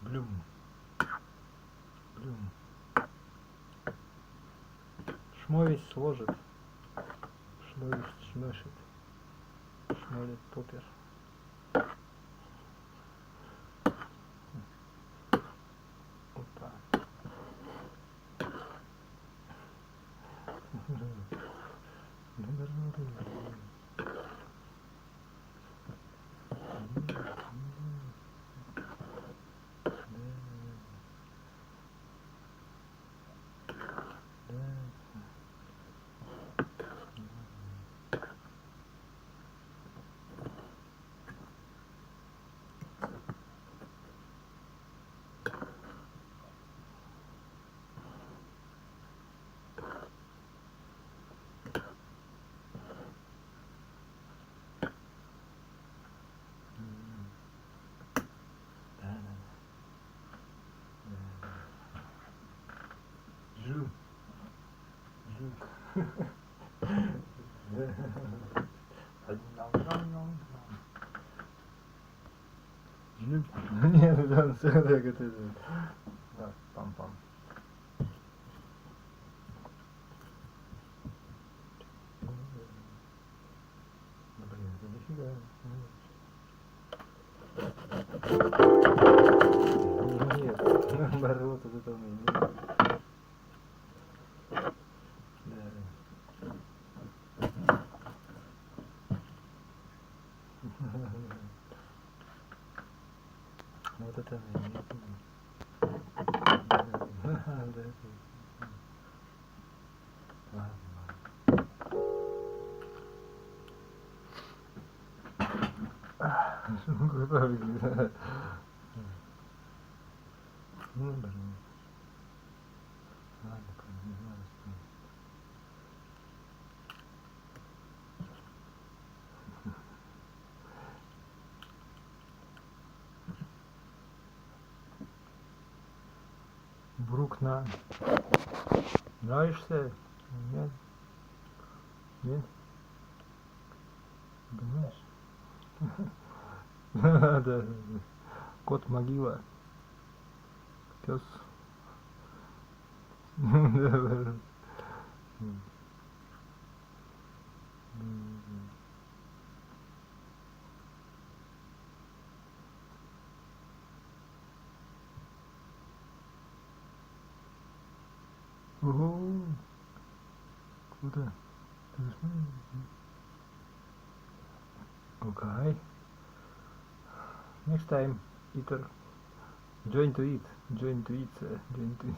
Блюм. Блюм. Шмовись сложит. Шмовись шмешит. Шмолит попер. Опа. Жу. Жу. Нет, да, все так это. Да, пам-пам. Блин, это дофига. Нет, наоборот, это там и нет. Вот это нет. Ладно. Ну, блин. Ладно, не знаю, что. Брукна. Нравишься? Нет? Нет? Понимаешь? Да. Кот могила. Пес. Ого. Круто. Okay. Next time, Peter. Join to it. Join to it. Join to it.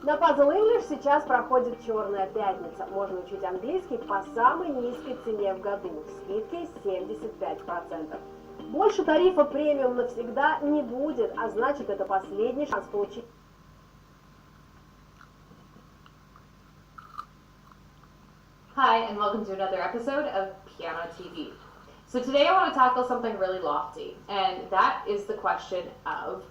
На Puzzle English сейчас проходит Черная пятница. Можно учить английский по самой низкой цене в году, скидкой 75%. Больше тарифа премиум навсегда не будет, а значит, это последний шанс получить. Hi, and welcome to another episode of Piano TV. So today I want to tackle something really lofty, and that is the question of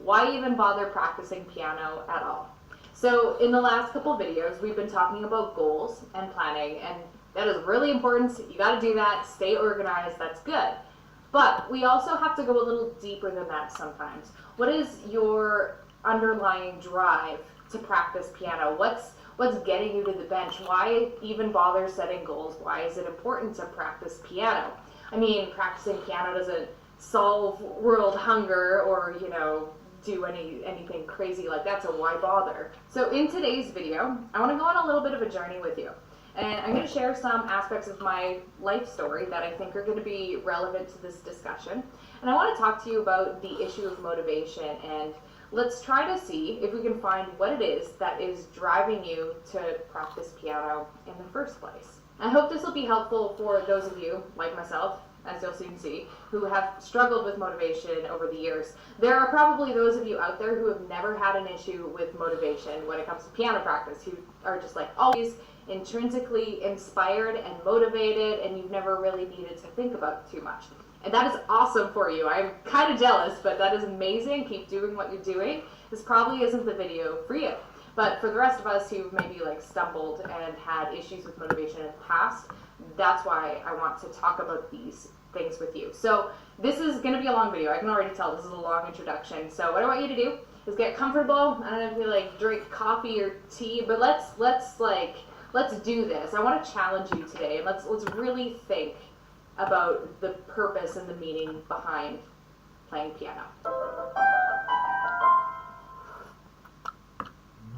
why even bother practicing piano at all? So in the last couple videos, we've been talking about goals and planning, and that is really important. You got to do that, stay organized, that's good. But we also have to go a little deeper than that sometimes. What is your underlying drive to practice piano? What's getting you to the bench? Why even bother setting goals? Why is it important to practice piano? I mean, practicing piano doesn't solve world hunger or, you know, do anything crazy like that, so why bother? So in today's video, I want to go on a little bit of a journey with you. And I'm going to share some aspects of my life story that I think are going to be relevant to this discussion. And I want to talk to you about the issue of motivation, and let's try to see if we can find what it is that is driving you to practice piano in the first place. I hope this will be helpful for those of you, like myself, as you'll soon see, who have struggled with motivation over the years. There are probably those of you out there who have never had an issue with motivation when it comes to piano practice, who are just like always intrinsically inspired and motivated, and you've never really needed to think about it too much. And that is awesome for you. I'm kind of jealous, but that is amazing. Keep doing what you're doing. This probably isn't the video for you. But for the rest of us who've maybe like stumbled and had issues with motivation in the past, that's why I want to talk about these things with you. So this is going to be a long video. I can already tell this is a long introduction. So what I want you to do is get comfortable. I don't know if you like drink coffee or tea, but let's do this. I want to challenge you today, and let's really think about the purpose and the meaning behind playing piano.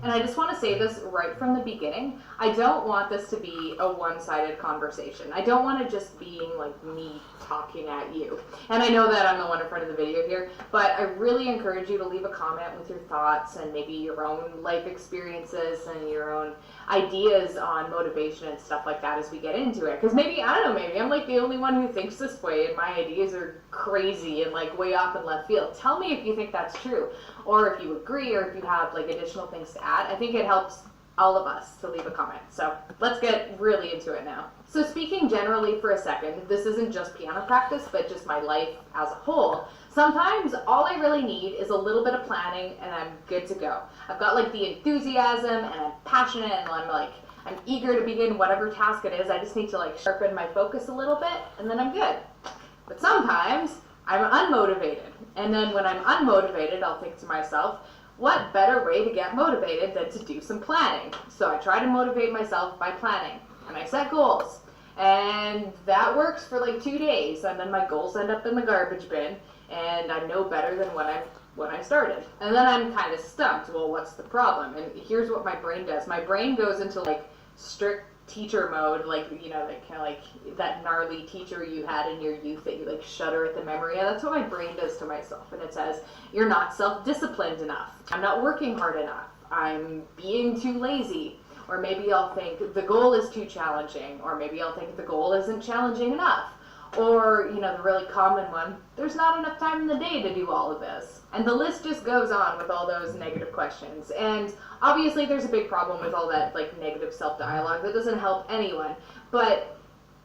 And I just want to say this right from the beginning. I don't want this to be a one-sided conversation. I don't want it just being like me talking at you. And I know that I'm the one in front of the video here, but I really encourage you to leave a comment with your thoughts and maybe your own life experiences and your own ideas on motivation and stuff like that as we get into it. Because maybe, I don't know, maybe I'm like the only one who thinks this way and my ideas are crazy and like way off in left field. Tell me if you think that's true, or if you agree, or if you have like additional things to add. I think it helps all of us to leave a comment. So let's get really into it now. So speaking generally for a second, this isn't just piano practice, but just my life as a whole. Sometimes all I really need is a little bit of planning and I'm good to go. I've got like the enthusiasm and I'm passionate and I'm eager to begin whatever task it is. I just need to like sharpen my focus a little bit and then I'm good. But sometimes I'm unmotivated. And then when I'm unmotivated, I'll think to myself, what better way to get motivated than to do some planning? So I try to motivate myself by planning, and I set goals. And that works for like 2 days, and then my goals end up in the garbage bin, and I'm no better than when I started. And then I'm kind of stumped. Well, what's the problem? And here's what my brain does. My brain goes into like strict teacher mode, like, you know, like kind of like that gnarly teacher you had in your youth that you like shudder at the memory of. That's what my brain does to myself, and it says, you're not self-disciplined enough, I'm not working hard enough, I'm being too lazy. Or maybe I'll think the goal is too challenging, or maybe I'll think the goal isn't challenging enough, Or, you know, the really common one, there's not enough time in the day to do all of this. And the list just goes on with all those negative questions. And obviously there's a big problem with all that like negative self-dialogue that doesn't help anyone. But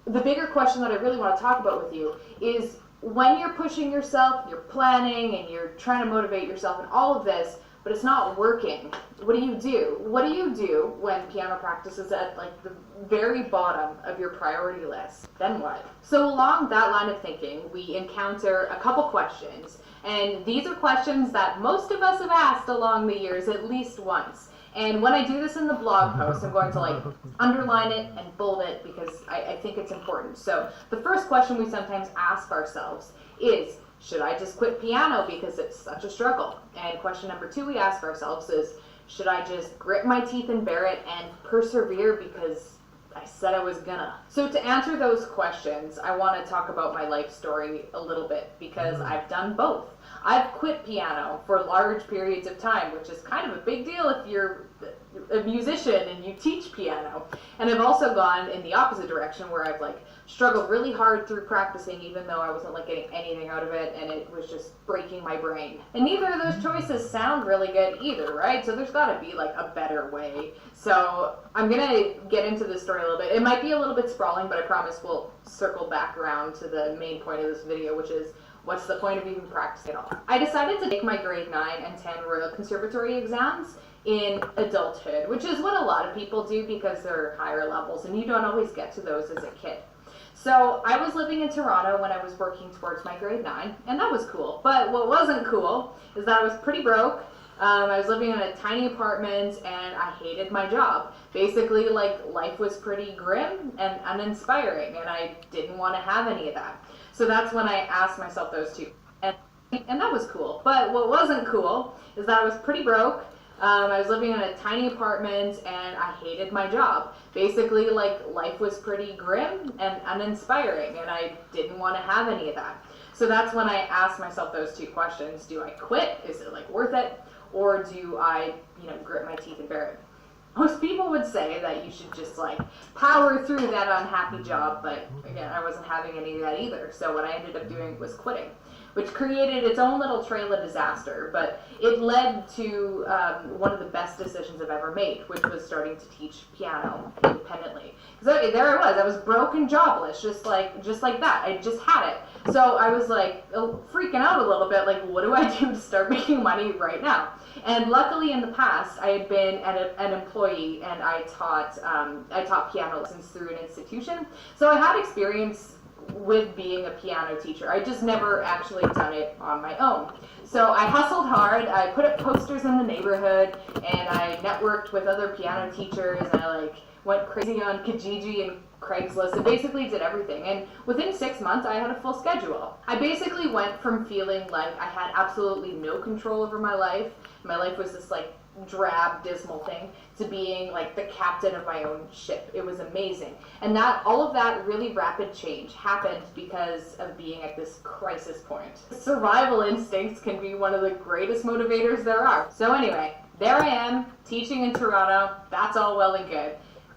the bigger question that I really want to talk about with you is when you're pushing yourself, you're planning and you're trying to motivate yourself and all of this, but it's not working. What do you do? What do you do when piano practice is at like the very bottom of your priority list? Then what? So along that line of thinking, we encounter a couple questions. And these are questions that most of us have asked along the years at least once. And when I do this in the blog post, I'm going to like underline it and bold it because I think it's important. So the first question we sometimes ask ourselves is, should I just quit piano because it's such a struggle? And question number 2 we ask ourselves is, should I just grit my teeth and bear it and persevere because I said I was gonna? So to answer those questions, I want to talk about my life story a little bit because I've done both. I've quit piano for large periods of time, which is kind of a big deal if you're a musician and you teach piano. And I've also gone in the opposite direction where I've like struggled really hard through practicing even though I wasn't like getting anything out of it and it was just breaking my brain. And neither of those choices sound really good either, right? So there's got to be like a better way. So I'm gonna get into this story a little bit. It might be a little bit sprawling, but I promise we'll circle back around to the main point of this video, which is what's the point of even practicing at all? I decided to take my grade 9 and 10 Royal Conservatory exams in adulthood, which is what a lot of people do because they're higher levels and you don't always get to those as a kid. So I was living in Toronto when I was working towards my grade 9, and that was cool. But what wasn't cool is that I was pretty broke. I was living in a tiny apartment and I hated my job. Basically, like, life was pretty grim and uninspiring and I didn't want to have any of that. So that's when I asked myself those two. And that was cool. But what wasn't cool is that I was pretty broke. I was living in a tiny apartment and I hated my job. Basically, like, life was pretty grim and uninspiring and I didn't want to have any of that. So that's when I asked myself those two questions. Do I quit? Is it like worth it? Or do I, you know, grit my teeth and bear it? Most people would say that you should just like power through that unhappy job, but again, I wasn't having any of that either. So what I ended up doing was quitting, which created its own little trail of disaster, but it led to one of the best decisions I've ever made, which was starting to teach piano independently. Because there I was broke and jobless, just like that. I just had it. So I was like freaking out a little bit, like, what do I do to start making money right now? And luckily in the past, I had been an employee and I taught piano lessons through an institution. So I had experience with being a piano teacher. I just never actually done it on my own. So I hustled hard, I put up posters in the neighborhood, and I networked with other piano teachers, and I like went crazy on Kijiji and Craigslist and basically did everything. And within 6 months, I had a full schedule. I basically went from feeling like I had absolutely no control over my life was this like drab, dismal thing, to being like the captain of my own ship. It was amazing. And all of that really rapid change happened because of being at this crisis point. Survival instincts can be one of the greatest motivators there are. So anyway, there I am, teaching in Toronto. That's all well and good.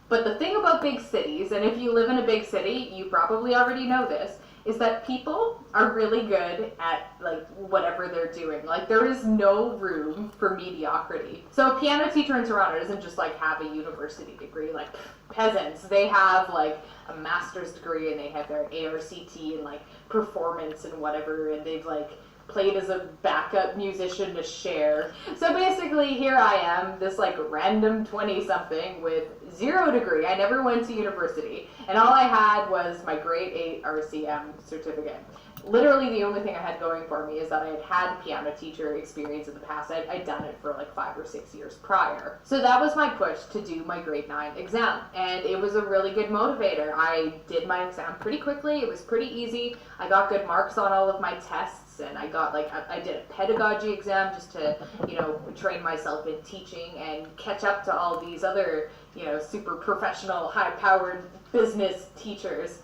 But the thing about big cities, and if you live in a big city, you probably already know this, is that people are really good at like whatever they're doing. Like there is no room for mediocrity. So a piano teacher in Toronto doesn't just like have a university degree, like peasants. They have like a master's degree and they have their ARCT and like performance and whatever, and they've like played as a backup musician to share. So basically here I am, this like random 20-something with 0 degree. I never went to university, and all I had was my grade 8 RCM certificate. Literally the only thing I had going for me is that I had had piano teacher experience in the past. I'd done it for like 5 or 6 years prior. So that was my push to do my grade 9 exam, and it was a really good motivator. I did my exam pretty quickly. It was pretty easy. I got good marks on all of my tests, and I got like, I did a pedagogy exam just to, you know, train myself in teaching and catch up to all these other, you know, super professional, high-powered business teachers.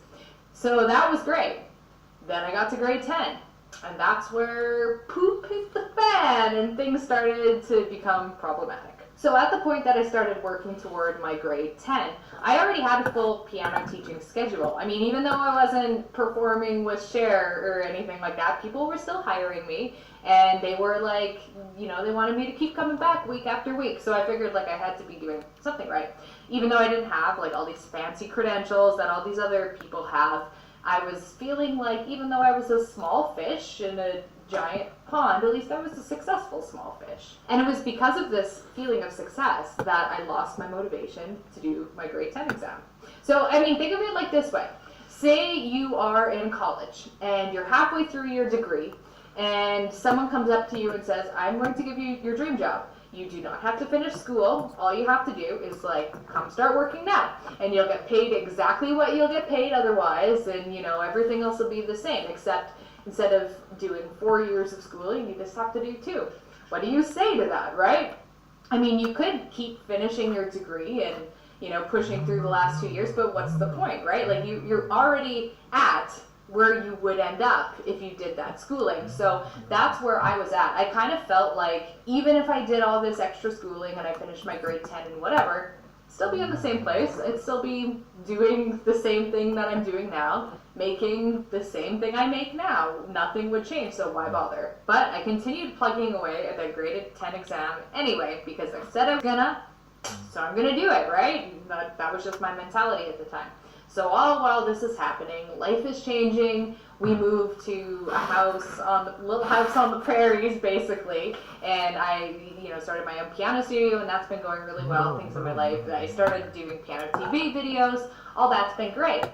So that was great. Then I got to grade 10, and that's where poop hit the fan and things started to become problematic. So at the point that I started working toward my grade 10, I already had a full piano teaching schedule. I mean, even though I wasn't performing with Cher or anything like that, people were still hiring me, and they were like, you know, they wanted me to keep coming back week after week. So I figured like I had to be doing something right. Even though I didn't have like all these fancy credentials that all these other people have, I was feeling like even though I was a small fish in a giant pond, at least I was a successful small fish. And it was because of this feeling of success that I lost my motivation to do my grade 10 exam. So, I mean, think of it like this way. Say you are in college and you're halfway through your degree and someone comes up to you and says, I'm going to give you your dream job. You do not have to finish school. All you have to do is like, come start working now. And you'll get paid exactly what you'll get paid otherwise, and you know, everything else will be the same, except instead of doing 4 years of schooling, you just have to do 2. What do you say to that, right? I mean, you could keep finishing your degree and, you know, pushing through the last 2 years, but what's the point, right? Like, you're already at where you would end up if you did that schooling. So that's where I was at. I kind of felt like even if I did all this extra schooling and I finished my grade 10 and whatever, still be in the same place. I'd still be doing the same thing that I'm doing now, making the same thing I make now. Nothing would change, so why bother? But I continued plugging away at that grade 10 exam anyway, because I said I was gonna, so I'm gonna do it, right? That was just my mentality at the time. So all while this is happening, life is changing. We moved to a house on the little house on the prairies, basically, and I, you know, started my own piano studio, and that's been going really well. Things in my life. I started doing piano TV videos. All that's been great.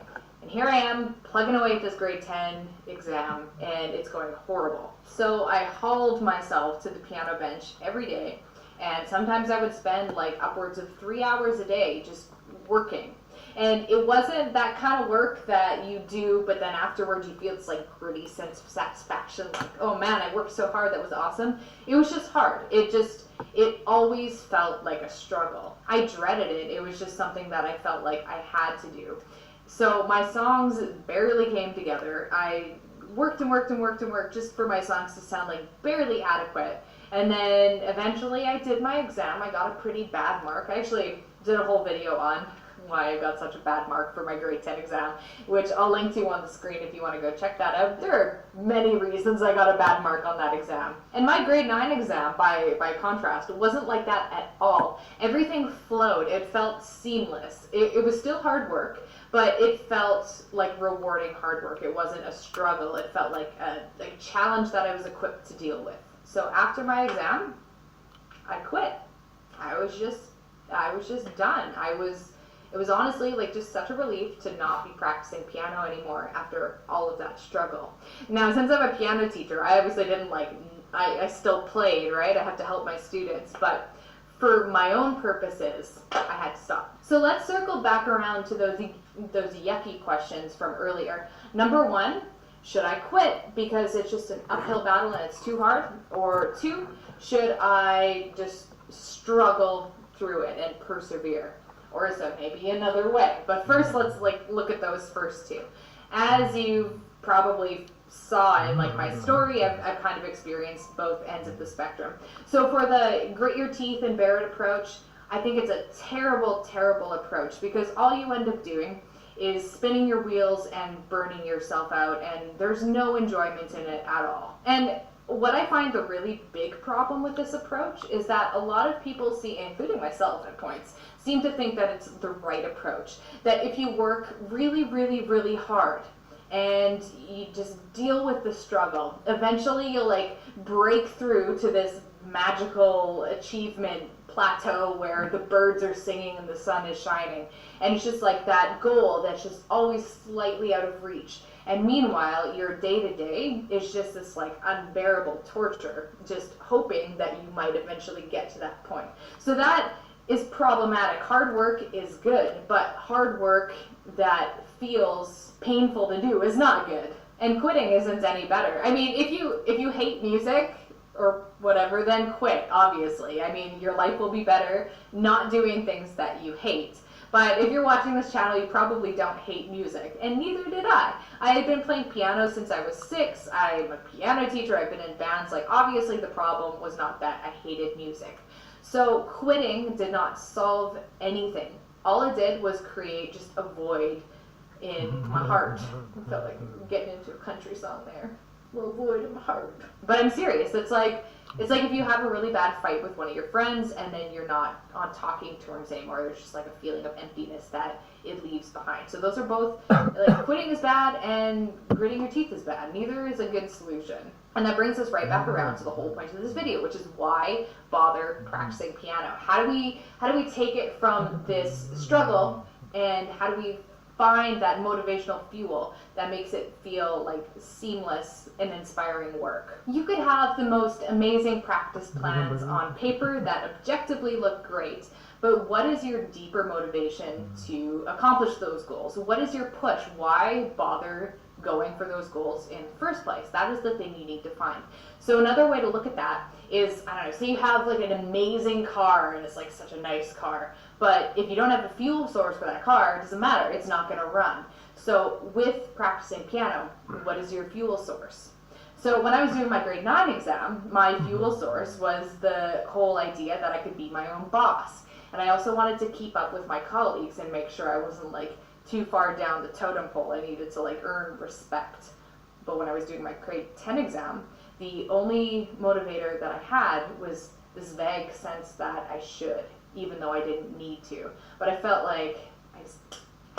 And here I am plugging away at this grade 10 exam, and it's going horrible. So I hauled myself to the piano bench every day, and sometimes I would spend like upwards of 3 hours a day just working. And it wasn't that kind of work that you do, but then afterwards you feel this like gritty sense of satisfaction, like, oh man, I worked so hard, that was awesome. It was just hard. It always felt like a struggle. I dreaded it. It was just something that I felt like I had to do. So my songs barely came together. I worked and worked and worked and worked just for my songs to sound like barely adequate. And then eventually I did my exam. I got a pretty bad mark. I actually did a whole video on why I got such a bad mark for my grade 10 exam, which I'll link to on the screen if you want to go check that out. There are many reasons I got a bad mark on that exam. And my grade 9 exam, by contrast, wasn't like that at all. Everything flowed. It felt seamless. It was still hard work, but it felt like rewarding hard work. It wasn't a struggle. It felt like a challenge that I was equipped to deal with. So after my exam, I quit. I was just done. It was honestly like just such a relief to not be practicing piano anymore after all of that struggle. Now, since I'm a piano teacher, I obviously didn't I still played, right? I have to help my students, but for my own purposes, I had to stop. So let's circle back around to those yucky questions from earlier. Number 1, should I quit because it's just an uphill battle and it's too hard? Or 2, should I just struggle through it and persevere? Or is there maybe another way? But first, let's look at those first 2. As you probably saw in my story, I've kind of experienced both ends of the spectrum. So for the grit your teeth and bear it approach, I think it's a terrible, terrible approach, because all you end up doing is spinning your wheels and burning yourself out, and there's no enjoyment in it at all. And what I find the really big problem with this approach is that a lot of people see, including myself at points, seem to think that it's the right approach. That if you work really, really, really hard and you just deal with the struggle, eventually you'll break through to this magical achievement plateau where the birds are singing and the sun is shining. And it's just like that goal that's just always slightly out of reach. And meanwhile, your day-to-day is just this unbearable torture, just hoping that you might eventually get to that point. So that is problematic. Hard work is good, but hard work that feels painful to do is not good. And quitting isn't any better. I mean, if you hate music or whatever, then quit, obviously. I mean, your life will be better not doing things that you hate. But if you're watching this channel, you probably don't hate music, and neither did I. I had been playing piano since I was 6. I'm a piano teacher. I've been in bands. Obviously the problem was not that I hated music. So quitting did not solve anything. All it did was create just a void in my heart. I felt like getting into a country song there. Little void in my heart. But I'm serious. It's like if you have a really bad fight with one of your friends and then you're not on talking terms anymore. There's just like a feeling of emptiness that it leaves behind. So those are both, like, quitting is bad and gritting your teeth is bad. Neither is a good solution. And that brings us right back around to the whole point of this video, which is why bother practicing piano? How do we take it from this struggle, and how do we find that motivational fuel that makes it feel like seamless and inspiring work? You could have the most amazing practice plans on paper that objectively look great, but what is your deeper motivation to accomplish those goals? What is your push? Why bother going for those goals in the first place? That is the thing you need to find. So another way to look at that is, I don't know, say you have like an amazing car and it's like such a nice car, but if you don't have a fuel source for that car, it doesn't matter, it's not going to run. So with practicing piano, what is your fuel source? So when I was doing my grade 9 exam, my fuel source was the whole idea that I could be my own boss. And I also wanted to keep up with my colleagues and make sure I wasn't like too far down the totem pole. I needed to like earn respect. But when I was doing my grade 10 exam, the only motivator that I had was this vague sense that I should, even though I didn't need to. But I felt like I just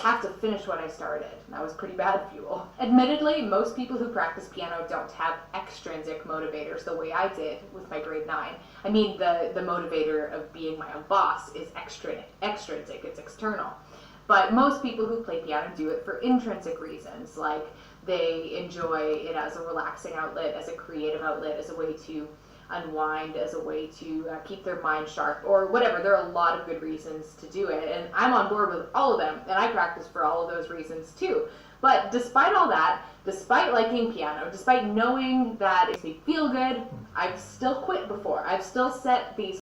have to finish what I started. And that was pretty bad fuel. Admittedly, most people who practice piano don't have extrinsic motivators the way I did with my grade 9. I mean, the motivator of being my own boss is extrinsic, it's external. But most people who play piano do it for intrinsic reasons, like they enjoy it as a relaxing outlet, as a creative outlet, as a way to unwind, as a way to keep their mind sharp, or whatever. There are a lot of good reasons to do it, and I'm on board with all of them, and I practice for all of those reasons too. But despite all that, despite liking piano, despite knowing that it makes me feel good, I've still quit before. I've still set these